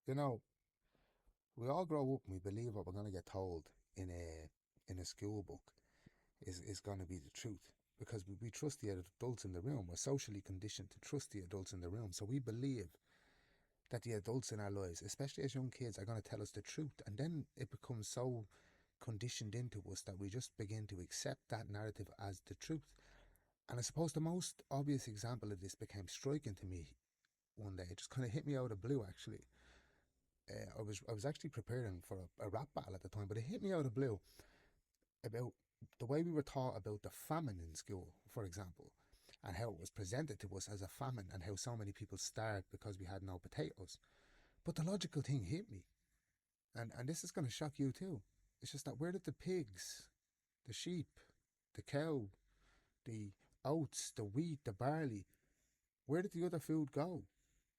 You know, we all grow up and we believe what we're going to get told in a school book is going to be the truth because we trust the adults in the room. We're socially conditioned to trust the adults in the room. So we believe that the adults in our lives, especially as young kids, are going to tell us the truth. And then it becomes so conditioned into us that we just begin to accept that narrative as the truth. And I suppose the most obvious example of this became striking to me one day. It just kind of hit me out of the blue, actually. I was actually preparing for a rap battle at the time, but it hit me out of the blue about the way we were taught about the famine in school, for example, and how it was presented to us as a famine and how so many people starved because we had no potatoes. But the logical thing hit me, and this is going to shock you too. It's just that where did the pigs, the sheep, the cow, the oats, the wheat, the barley, where did the other food go?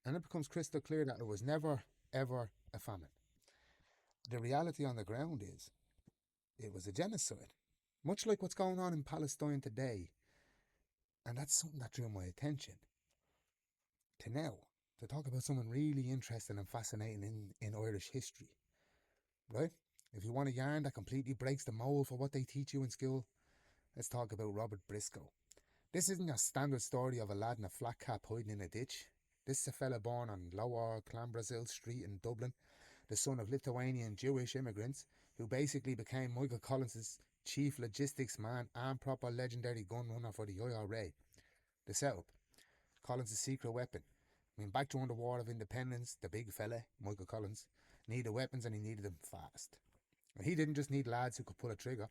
And it becomes crystal clear that it was never, ever a famine. The reality on the ground is it was a genocide, much like what's going on in Palestine today. And that's something that drew my attention to now, to talk about someone really interesting and fascinating in Irish history, right? If you want a yarn that completely breaks the mold for what they teach you in school, let's talk about Robert Briscoe. This isn't a standard story of a lad in a flat cap hiding in a ditch. This is a fella born on Lower Clanbrassil Street in Dublin, the son of Lithuanian Jewish immigrants, who basically became Michael Collins's chief logistics man and proper legendary gun runner for the IRA. The setup: Collins' secret weapon. I mean, back during the War of Independence, the big fella, Michael Collins, needed weapons and he needed them fast. And he didn't just need lads who could pull a trigger.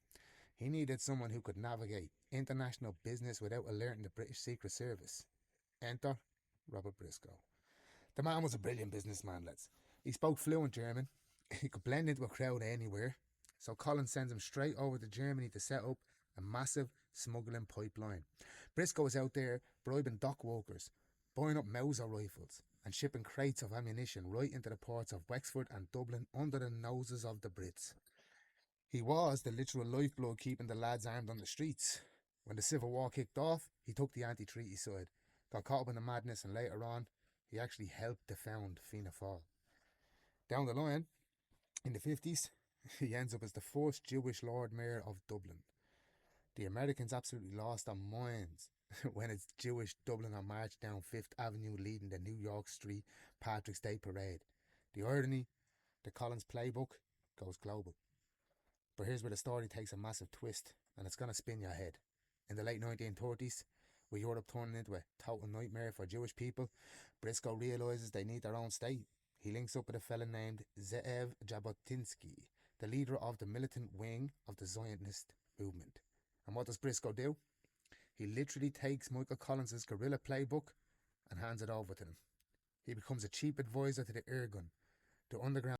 He needed someone who could navigate international business without alerting the British Secret Service. Enter Robert Briscoe. The man was a brilliant businessman, lads. He spoke fluent German. He could blend into a crowd anywhere. So Collins sends him straight over to Germany to set up a massive smuggling pipeline. Briscoe was out there bribing dock workers, buying up Mauser rifles, and shipping crates of ammunition right into the ports of Wexford and Dublin under the noses of the Brits. He was the literal lifeblood keeping the lads armed on the streets. When the Civil War kicked off, he took the anti-treaty side, got caught up in the madness, and later on, he actually helped to found Fianna Fáil. Down the line, in the 50s, he ends up as the first Jewish Lord Mayor of Dublin. The Americans absolutely lost their minds when its Jewish Dubliner marched down Fifth Avenue leading the New York Street Patrick's Day Parade. The irony: the Collins playbook goes global. But here's where the story takes a massive twist, and it's going to spin your head. In the late 1930s, with Europe turning into a total nightmare for Jewish people, Briscoe realises they need their own state. He links up with a fella named Ze'ev Jabotinsky, the leader of the militant wing of the Zionist movement. And what does Briscoe do? He literally takes Michael Collins's guerrilla playbook and hands it over to them. He becomes a cheap advisor to the Irgun, the underground